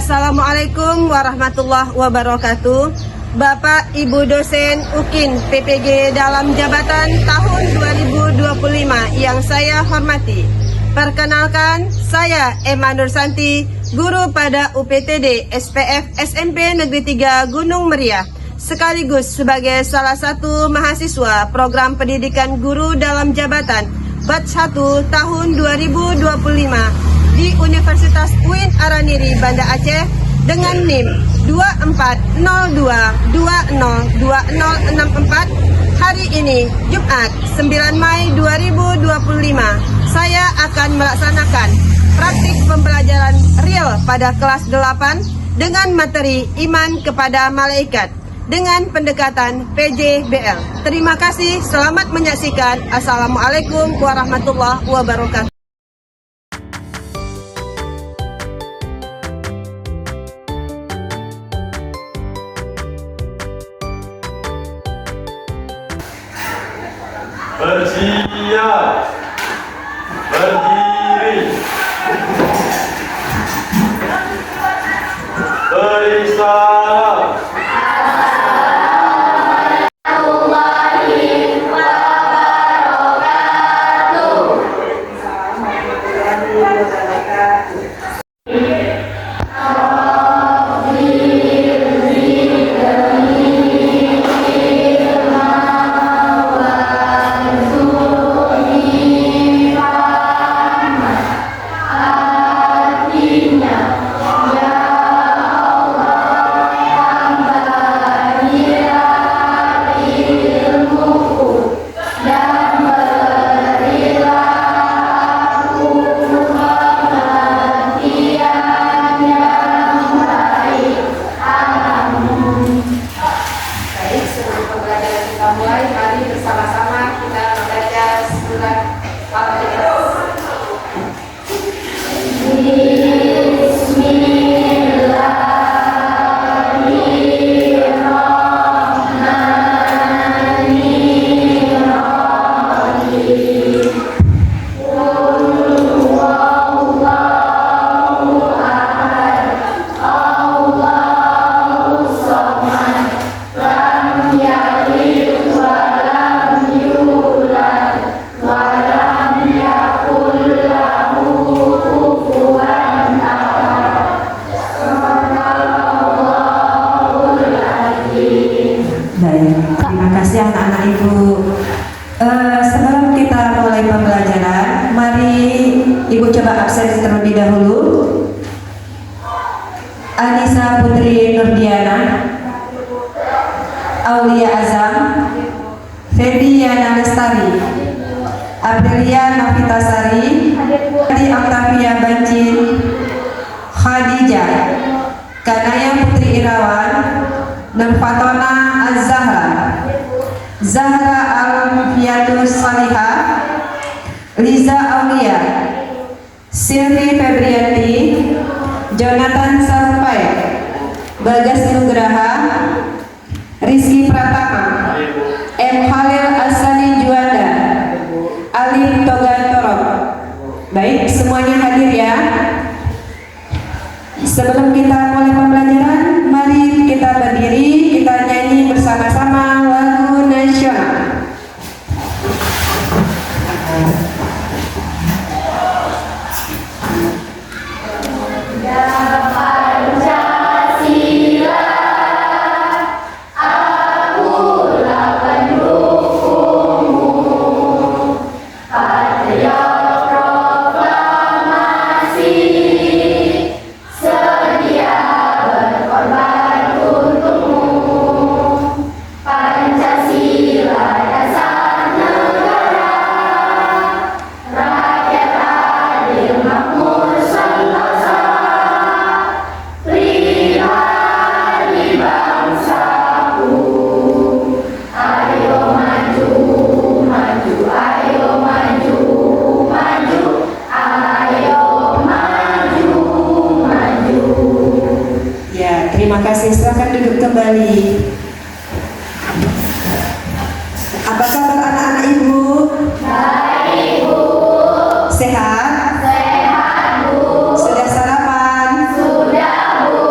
Assalamualaikum warahmatullahi wabarakatuh. Bapak Ibu dosen UKIN PPG dalam jabatan tahun 2025 yang saya hormati. Perkenalkan, saya Emma Nursanti, guru pada UPTD SPF SMP Negeri 3 Gunung Meriah, sekaligus sebagai salah satu mahasiswa program pendidikan guru dalam jabatan batch 1 tahun 2025 di Universitas UIN Araniri, Banda Aceh dengan NIM 2402202064. Hari ini Jumat 9 Mei 2025 saya akan melaksanakan praktik pembelajaran real pada kelas 8 dengan materi iman kepada malaikat dengan pendekatan PJBL. Terima kasih, selamat menyaksikan. Assalamualaikum warahmatullahi wabarakatuh. Bersiap, berdiri, beri salam. Mari bersama-sama kita membaca surat Al-Ikhlas. Terima kasih anak-anak ibu. Sebelum kita mulai pembelajaran, mari ibu coba absen terlebih dahulu. Anissa Putri Nurdiana, Aulia Azam, Febiana Lestari, Aprilia Nafitasari, Adi Octavia Banjin, Khadijah, Kanaya Putri Irawan, Nurfatona Az-Zahra, Zahra Al-Fiatus Salihah, Liza Aulia, Silvi Febrianti, Jonathan Sarpai, Bagas Nugraha, Rizky Pratama, M. Khalil Asani Juanda, Ali Togantorok. Baik, semuanya hadir ya. Sebelum kita mulai pembelajaran, mari kita berdiri, kita nyanyi bersama-sama lagu nasional. Terima kasih, silakan duduk kembali. Apa kabar anak-anak ibu? Baik, Bu. Sehat? Sehat, Bu. Sudah sarapan? Sudah, Bu.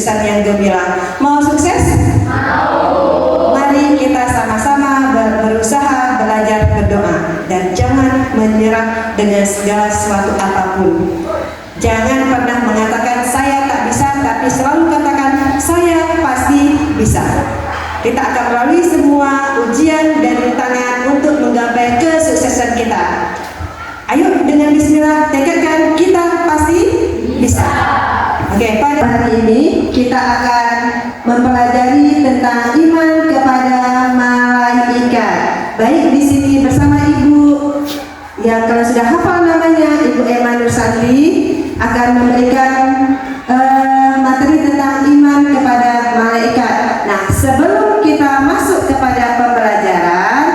kesuksesan yang gembira. Mau sukses? Mau. Mari kita sama-sama berusaha, belajar, berdoa, dan jangan menyerah dengan segala sesuatu apapun. Jangan pernah mengatakan saya tak bisa, tapi selalu katakan saya pasti bisa. Kita akan melalui semua ujian dan rintangan untuk menggapai kesuksesan kita. Ayo dengan bismillah tekadkan kita pasti bisa. Oke, pada hari ini kita akan mempelajari tentang iman kepada malaikat. Baik, di sini bersama Ibu yang kalau sudah hafal namanya, Ibu Emma Nursanti akan memberikan materi tentang iman kepada malaikat. Nah, sebelum kita masuk kepada pembelajaran,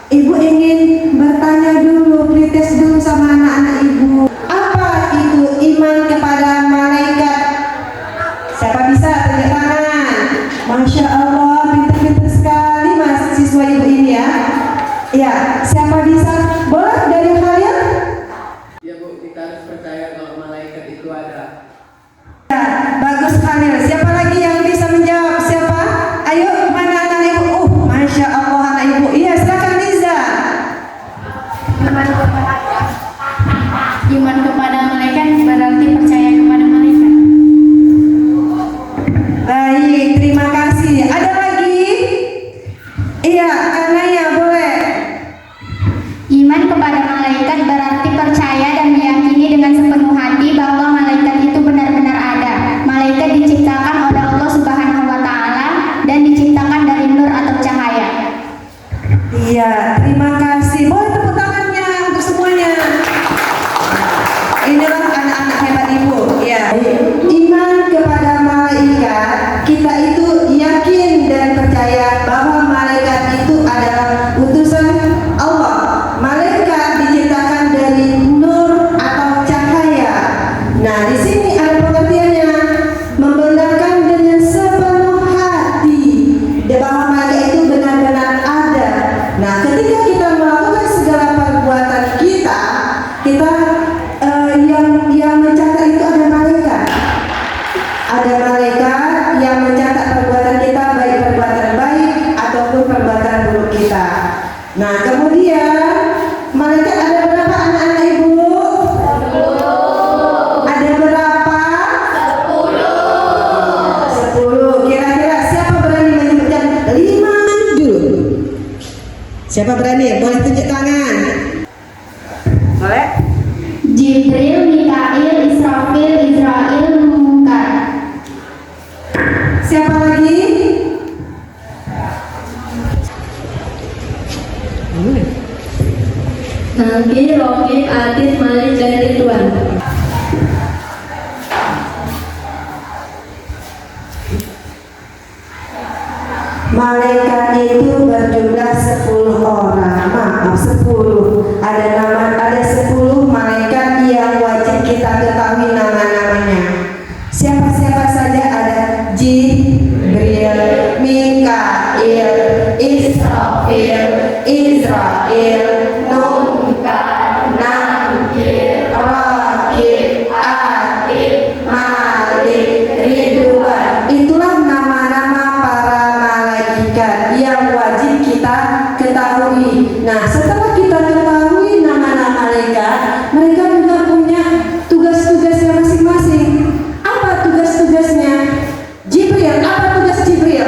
Ibu ingin bertanya dulu, pretest dulu sama anak-anak Ibu. Apa itu iman kepada malaikat? Siapa bisa tunjuk tangan? Masya Allah, pintar-pintar sekali mahasiswa Ibu ini ya. Ya, siapa bisa? Boleh dari kalian? Ya Bu, kita harus percaya kalau malaikat itu ada. Ya, bagus sekali. Siapa lagi yang bisa menjawab? Siapa? Ayo, mana anak Ibu? Masya Allah anak Ibu. Iya, silakan Liza. Iman kepada malaikat berarti percaya kepada malaikat. Baik, terima kasih. Ada lagi? Iya, Kanaya boleh. Iman kepada malaikat berarti percaya dan meyakini dengan sepenuh hati bahwa malaikat itu benar-benar ada. Malaikat diciptakan oleh Allah Subhanahu wa Ta'ala dan diciptakan dari nur atau cahaya. Iya, terima kasih. Boleh tepuk tangannya untuk semuanya. Inilah anak-anak hebat Ibu. Ya, iman kepada malaikat, kita itu yakin dan percaya bahwa malaikat itu adalah utusan Allah. Malaikat diciptakan dari nur atau cahaya. Nah, di sini ada pengertiannya, membenarkan dengan sepenuh hati bahwa malaikat itu benar-benar ada. Nah, ketika kita melakukan segala perbuatan kita yang mencatat itu ada malaikat. Ada malaikat yang mencatat perbuatan kita, baik perbuatan baik ataupun perbuatan buruk kita. Nah, kemudian malaikat ada berapa anak-anak Ibu? 10. Ada berapa? 10. Kira-kira siapa berani menyebutkan 5 dulu? Siapa berani? Boleh tunjuk tangan. Boleh? Jibril, Mikail, Israfil, Israel, Munkar. Siapa lagi? Nangki, Rokib, Atit, Malik, dan Ridwan. Malaikat itu berjumlah 10 orang. Maaf, 10. Ada 10 malaikat yang wajib kita ketahui nama-namanya. Siapa-siapa saja ada Jibril, Mikail, Israfil, Israel, Munkar, Nakir, Raqib, Atid, Malik, Ridwan. Itulah nama-nama para malaikat yang wajib kita ketahui. Nah, setelah kita ketahui nama-nama malaikat, mereka juga punya tugas-tugasnya masing-masing. Apa tugas-tugasnya? Jibril, apa tugas Jibril?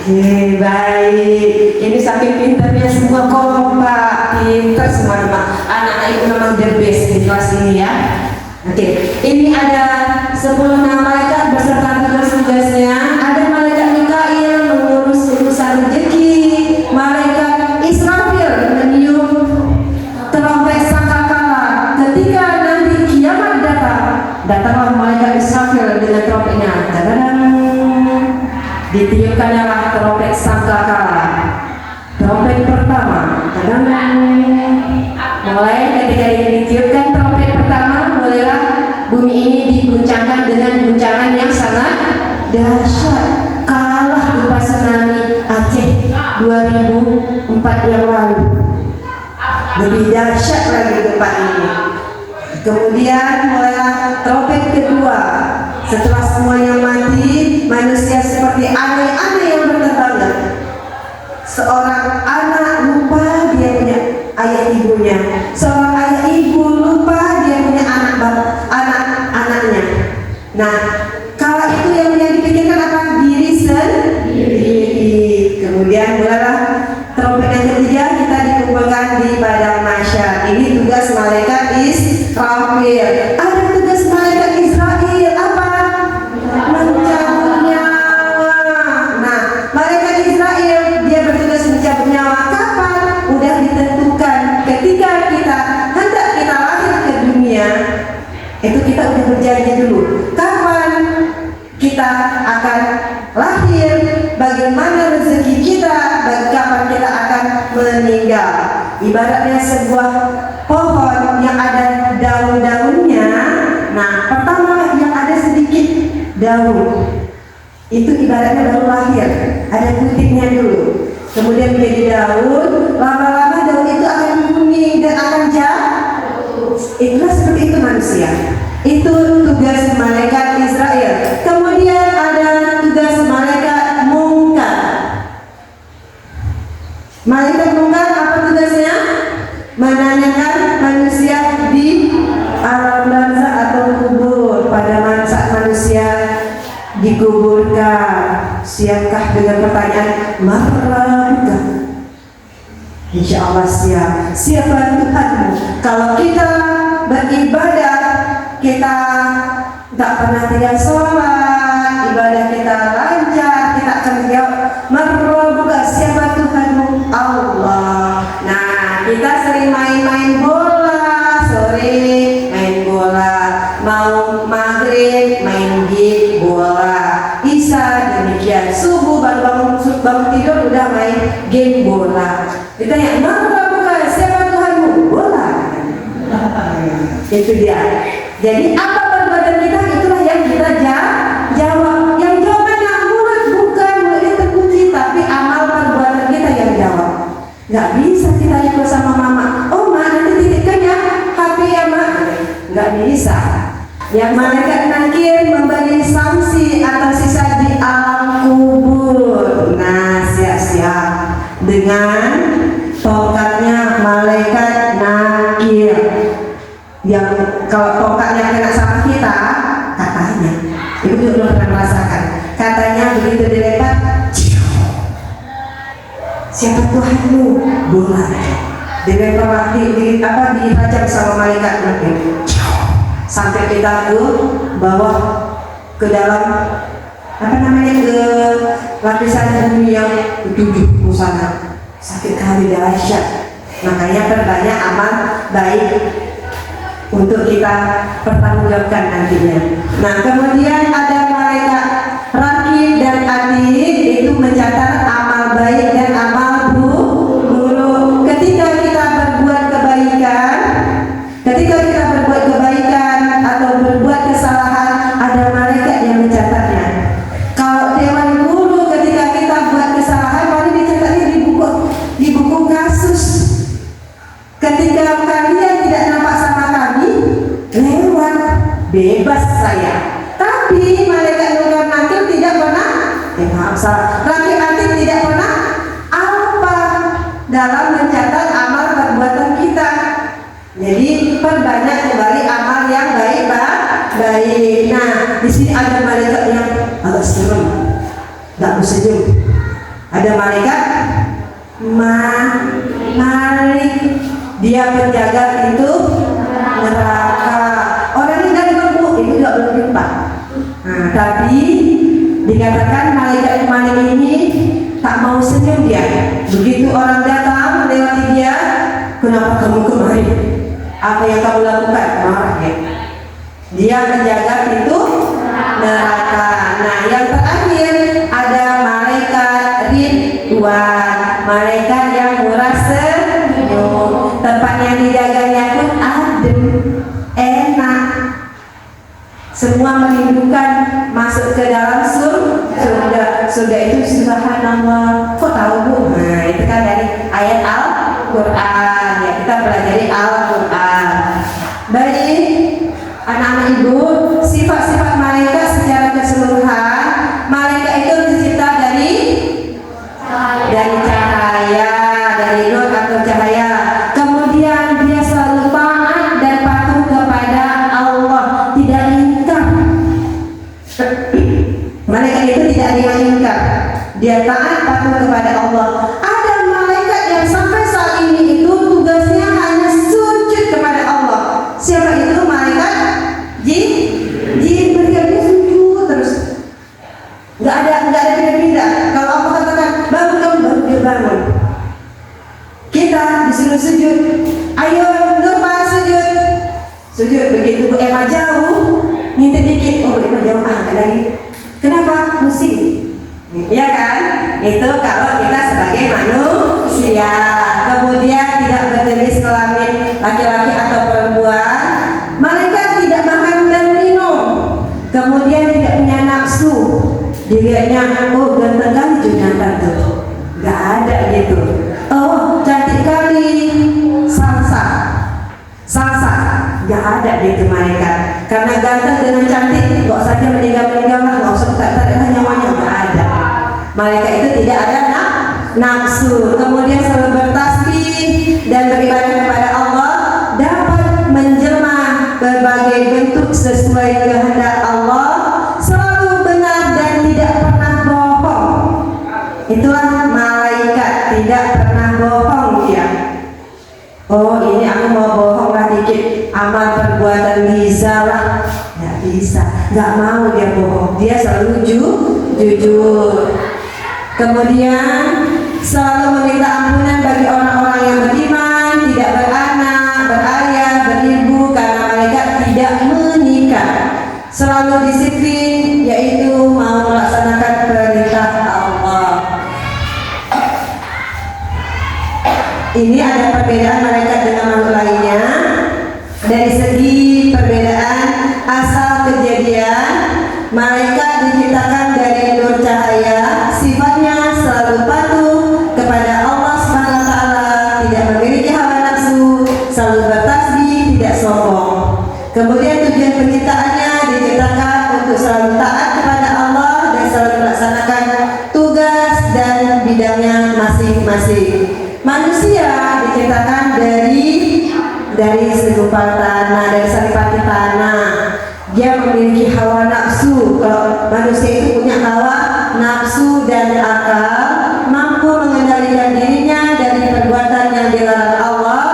Oke, baik. Ini saking pintarnya semua kompak, pintar semua anak-anak Ibu memang the best di kelas ini ya. Oke, ini ada 10 nama malaikat beserta tugas-tugasnya. Ada malaikat Mikail mengurus urusan rezeki, malaikat Israfil meniup terompet sangkakala. Ketika nanti kiamat datanglah malaikat Israfil dengan trompetnya. Ditiupkannya trompet sangkakala. Trompet pertama. Mulai ketika ditiupkan trompet pertama, mulailah bumi ini diguncangkan dengan guncangan yang sangat dahsyat. 2004 yang lalu. Lebih dahsyat lagi gempa ini. Kemudian mulailah trompet kedua. Setelah semuanya mati, manusia seperti aneh-aneh yang berterbangan. Seorang anak lupa dia punya ayah ibunya. Seorang ayah ibu lupa dia punya anak-anaknya. Nah, kalau itu yang dipikirkan apa? Diri sendiri. Kemudian mulailah trompet yang ketiga, kita dikumpulkan di padang mahsyar. Ini tugas malaikat Israfil. Ada tugas malaikat Israel apa? Mencabut nyawa. Nah, malaikat Israel dia bertugas mencabut nyawa kapan? Udah ditentukan ketika kita hendak kita lahir ke dunia. Itu kita udah berjanji dulu. Kapan kita akan lahir? Bagaimana rezeki kita? Kapan kita akan meninggal? Ibaratnya sebuah pohon yang ada daun-daunnya. Nah, pertama yang ada sedikit daun, itu ibaratnya baru lahir, ada putihnya dulu. Kemudian menjadi daun, lama-lama daun itu akan kuning dan akan jatuh. Itulah seperti itu manusia. Itu tugas malaikat Israel. Kemudian ada tugas malaikat mungkar. Malaikat mungkar apa tugasnya? Menanyakan manusia di alam barzakh atau kubur. Pada saat manusia dikuburkan, siapkah dengan pertanyaan marabbuka? Insya Allah siap. Siapa Tuhanmu? Kalau kita beribadah, kita tak pernah tinggal sholat, ibadah kita lancar, kita akan jawab marabbuka, siapa Tuhanmu? Allah. Nah, kita sering main-main bola sore, main bola, mau maghrib main game bola, isya demikian, subuh baru bangun tidur udah main game bola. Ditanya marabbuka, siapa Tuhanmu? Bola. Itu dia. Jadi apa perbuatan kita, itulah yang kita jawab. Yang jawaban mulut bukan mulutnya terkunci, tapi amal perbuatan kita yang jawab. Nggak bisa kita ikut sama mama. Oh ma, nanti titipkan ya HP ya ma. Nggak bisa. Yang malaikat nakir memberi sanksi atas sisa di alam kubur. Nah, siap-siap dengan tongkatnya malaikat nakir. Yang kalau tongkatnya kena sama kita, katanya, ibu juga belum pernah merasakan. Katanya begitu dilempar, siapa Tuhanmu? Bola. Dilempar dirajam sama malaikat nakir. Sampai kita ke bawah, ke dalam apa namanya, ke lapisan bumi yang ketujuh sana. Sakit kali, dahsyat. Makanya perbanyak amal baik untuk kita pertanggungjawabkan nantinya. Nah, kemudian ada malaikat rakib dan atid, itu mencatat amal baik dan amal buruk. Ketika kita berbuat kebaikan, atau berbuat kesalahan, ada malaikat yang mencatatnya. Kalau dewan guru ketika kita buat kesalahan, paling dicatatnya di buku kasus. Ketika kalian tidak nampak sama kami, lewat, bebas saya. Tapi malaikat mungkar nakir tidak pernah, rakib atid tidak pernah apa dalam mencatat amal perbuatan kita. Jadi perbanyak kembali amal yang baik. Nah, di sini ada malaikat yang agak serem, nggak bersenyum. Ada malaikat Malik, dia penjaga pintu neraka. Orang ini dari bambu, itu juga belum jumpa. Nah, tapi dikatakan malaikat Malik ini tak mau senyum dia. Begitu orang datang melewati dia, kenapa kamu kemari? Apa yang kamu lakukan? Marah ya. Dia menjaga pintu neraka. Nah, yang terakhir ada malaikat Ridwan, malaikat yang murah senyum. Tempat yang dijaganya pun adem, enak. Semua merindukan masuk ke dalam surga. Surga itu subhanallah. Kok tahu Bu? dia taat patuh kepada Allah. Ada malaikat yang sampai saat ini itu tugasnya hanya sujud kepada Allah. Siapa itu malaikat? Jin. Mereka dia sujud terus. Nggak ada beda-beda. Kalau Allah katakan bangun, baru dia bangun. Kita disuruh sujud. Ayo Nurma sujud. Begitu Bu Emma jauh, ngintip dikit. Oh Bu Emma jauh, angkat lagi. Kenapa? Musim. Ya kan? Itu kalau kita sebagai manusia. Kemudian tidak berjenis kelamin laki-laki atau perempuan. Malaikat tidak makan dan minum. Kemudian tidak punya nafsu. Dilihatnya, oh ganteng kali Junatan tuh. Gak ada gitu. Oh cantik kali salsa. Gak ada gitu malaikat. Karena ganteng dengan cantik kok saja meninggal lah, nggak usah tak nyawanya, gak ada. Malaikat itu tidak ada nafsu. Kemudian selalu bertasbih dan beribadah kepada Allah, dapat menjelma berbagai bentuk sesuai kehendak Allah, selalu benar dan tidak pernah bohong. Itulah malaikat, tidak pernah bohong dia. Oh ini aku mau bohong lah dikit, amal perbuatan liza lah, nggak bisa, nggak mau dia bohong. Dia selalu jujur. Kemudian selalu meminta ampunan bagi orang-orang yang beriman, tidak beranak, berayah, beribu, karena malaikat tidak menikah. Selalu disiplin, yaitu mau melaksanakan perintah Allah. Ini ada perbedaan malaikat dengan makhluk lainnya. Dari segi perbedaan asal kejadian, malaikat diciptakan dari nur cahaya, sifatnya selalu patuh kepada Allah Subhanahu wa taala, tidak memiliki hawa nafsu, selalu bertasbih, tidak sombong. Kemudian tujuan penciptaannya diciptakan untuk selalu taat kepada Allah dan selalu melaksanakan tugas dan bidangnya masing-masing. Manusia diciptakan dari segumpal tanah, dari saripati tanah. Dia memiliki hawa nafsu. Kalau manusia itu punya hawa nafsu dan akal, mampu mengendalikan dirinya dari perbuatan yang dilarang Allah.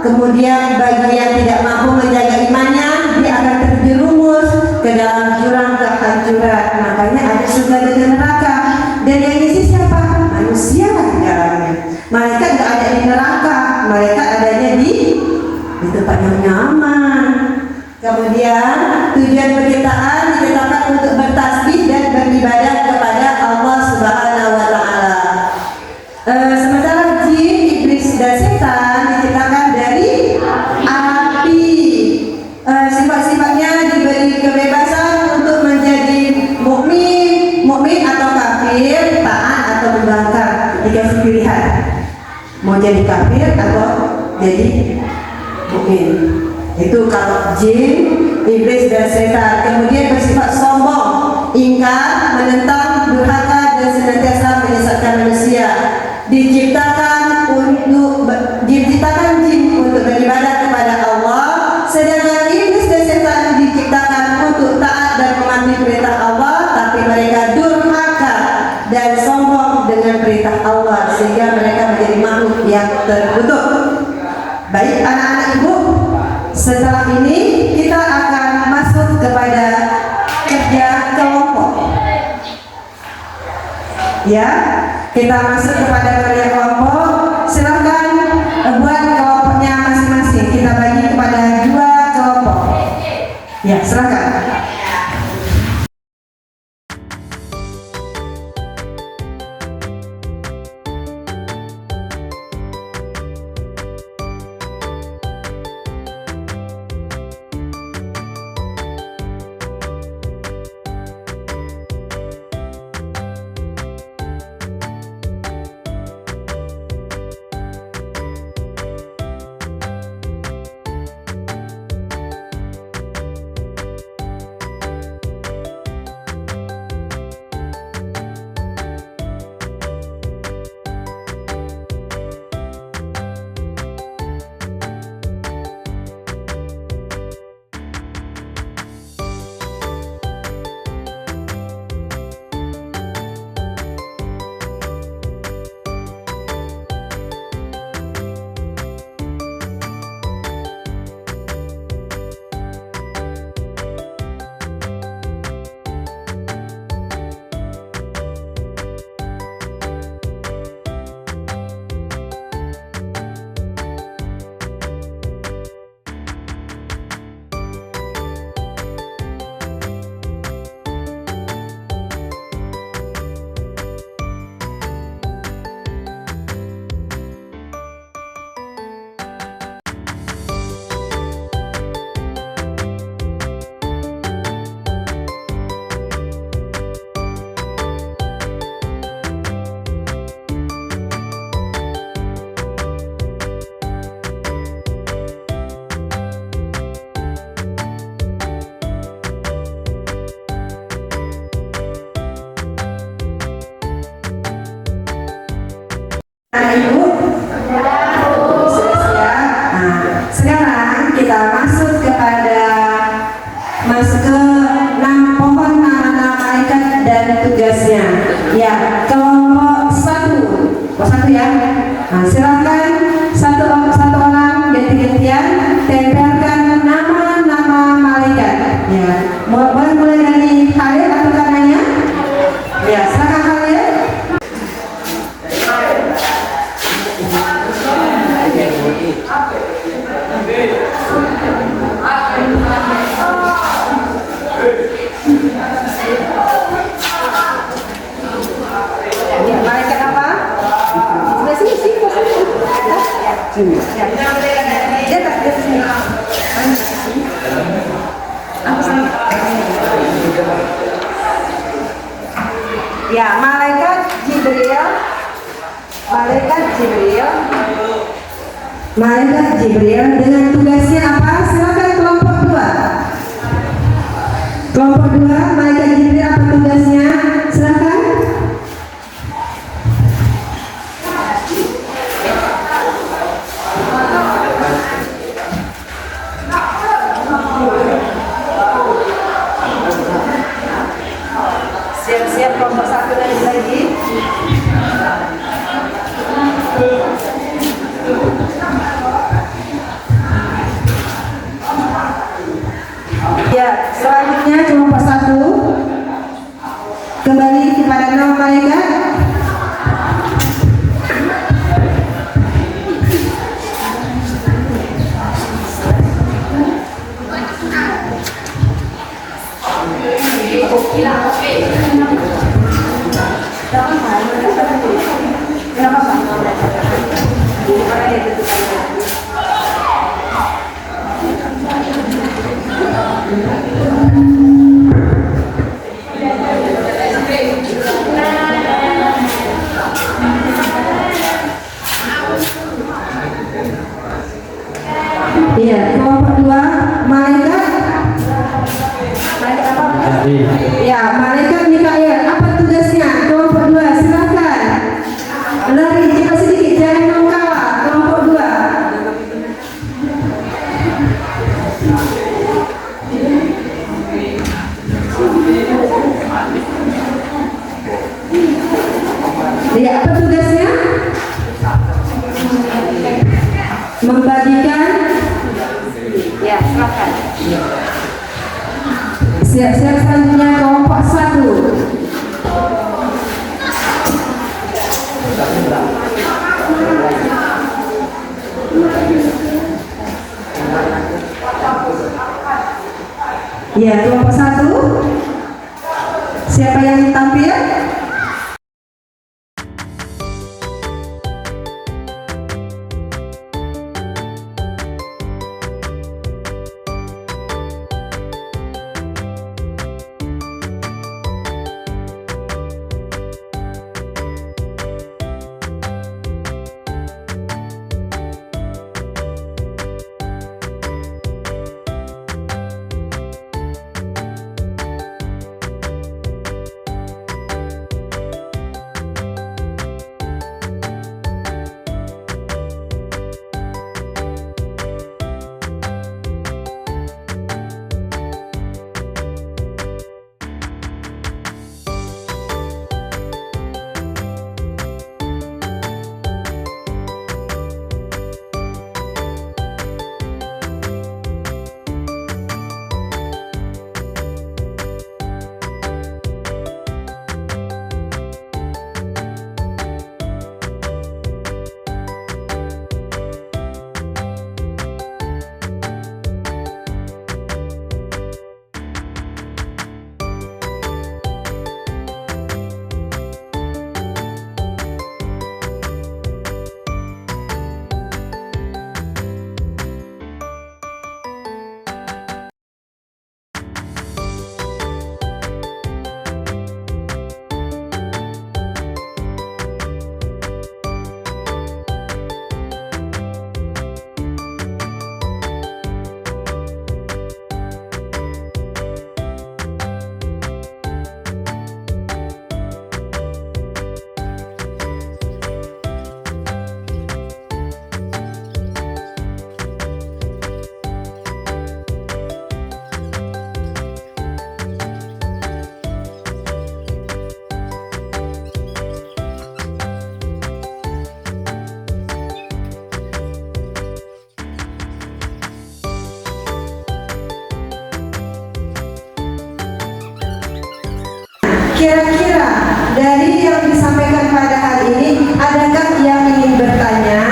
Kemudian bagi yang tidak mampu menjaga imannya, dia akan terjerumus ke dalam jurang kehancuran. Makanya ada surga dan neraka. Dan yang isi siapa? Manusia di dalamnya. Malaikat nggak ada di neraka, malaikat adanya di tempat yang nyaman. Kemudian tujuan penciptaan diciptakan untuk bertasbih dan beribadah kepada Allah Subhanahu wa taala. Sementara jin, iblis dan setan diciptakan dari api. Sifat-sifatnya diberi kebebasan untuk menjadi mukmin atau kafir, taat atau membangkang. Dikasih pilihan, mau jadi kafir atau jadi mukmin. Itu kalau jin, iblis dan setan. Kemudian bersifat sombong, ingkar, menentang, durhaka dan senantiasa menyesatkan manusia. Diciptakan jin untuk beribadah kepada Allah, sedangkan iblis dan setan diciptakan untuk taat dan mematuhi perintah Allah, tapi mereka durhaka dan sombong dengan perintah Allah, sehingga mereka menjadi makhluk yang terkutuk. Baik anak-anak ibu, setelah ini kita akan masuk kepada kerja kelompok. Ya, kita masuk kepada kerja kelompok. Silahkan buat kelompoknya masing-masing. Kita bagi kepada 2 kelompok. Ya, silahkan. Ibu? Sudah siap? Nah, sekarang kita masuk ke 6 pohon nama-nama malaikat dan tugasnya. Ya, kelompok 1. Kelompok 1 ya. Nah, silakan satu orang ganti-gantian tempelkan nama-nama malaikat. Ya, boleh mulai dari Khalil atau kanannya? Ya, silakan Khalil. Ya, malaikat apa? Sebelah sini, sini. Ya. Di atas sini. Apa sini? Ya, malaikat Jibril. Malaikat Jibril dengan tugasnya apa? Silakan kelompok 2. Kelompok 2, malaikat Jibril apa tugasnya? Silakan. Siap-siap kelompok 1 lagi. Ya, selanjutnya kelompok 1 kembali kepada nama malaikat. Iya, kelompok 2 malaikat. Malaikat apa? Ya, malaikat Mikail. Apa tugasnya? Kelompok 2, silakan. Lari cepat sedikit, jangan mengkalah. Kelompok 2. Ya, apa tugasnya? Membagikan. Ya, silakan. Siap-siap selanjutnya kelompok 1. Ya, kelompok 1. Siapa yang tampil? Dari yang disampaikan pada hari ini, adakah yang ingin bertanya?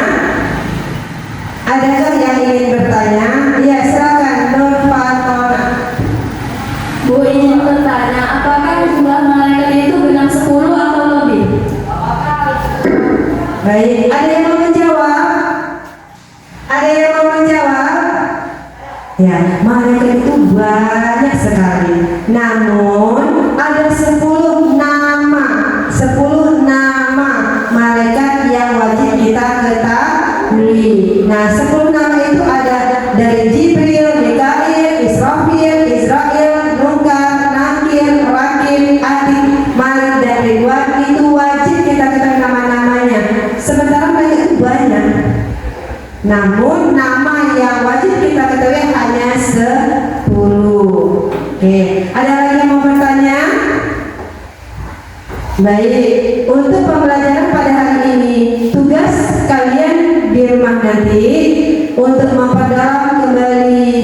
Adakah yang ingin bertanya? Ya, silakan Nur Fatona. Bu, ingin bertanya, apakah jumlah malaikat itu benar 10 atau lebih? Baik, ada yang mau menjawab? Ada yang mau menjawab? Ya, malaikat itu banyak sekali. Namun ada 10 nama, 10 nama malaikat yang wajib kita ketahui. Nah, 10 nama itu ada dari Jibril, Mikail, Israfil, Israel, Munkar, Nakir, Rakib, Atid, Malik, dan Ridwan. Itu wajib kita ketahui nama-namanya. Sementara mereka itu banyak. Namun nama yang wajib kita ketahui hanya 10. Oke, ada lagi yang mau bertanya? Baik, untuk pembelajaran pada hari ini, tugas kalian di rumah nanti untuk memperdalam kembali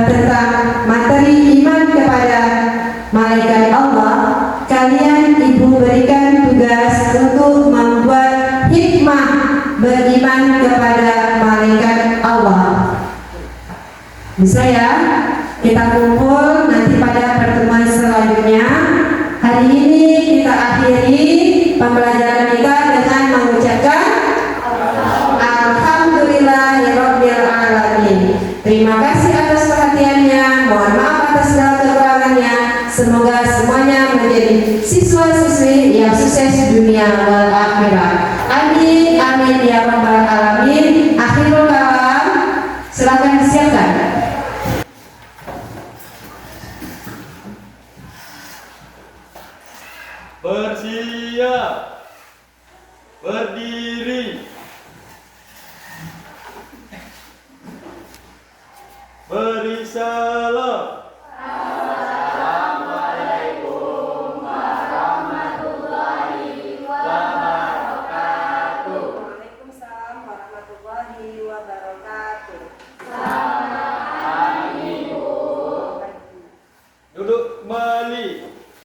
tentang materi iman kepada malaikat Allah. Kalian ibu berikan tugas untuk membuat hikmah beriman kepada malaikat Allah. Bisa ya? Kita kumpul nanti pada pertemuan selanjutnya. Hari ini kita akhiri pembelajaran kita dengan mengucapkan Alhamdulillahirabbil alamin. Terima kasih atas perhatiannya. Mohon maaf atas segala kekurangannya. Semoga semuanya menjadi siswa-siswi yang sukses dunia wal akhirah. Amin amin ya rabbal alamin. Akhirul kalam. Silakan disiapkan. Bersiap. Berdiri. Barisan.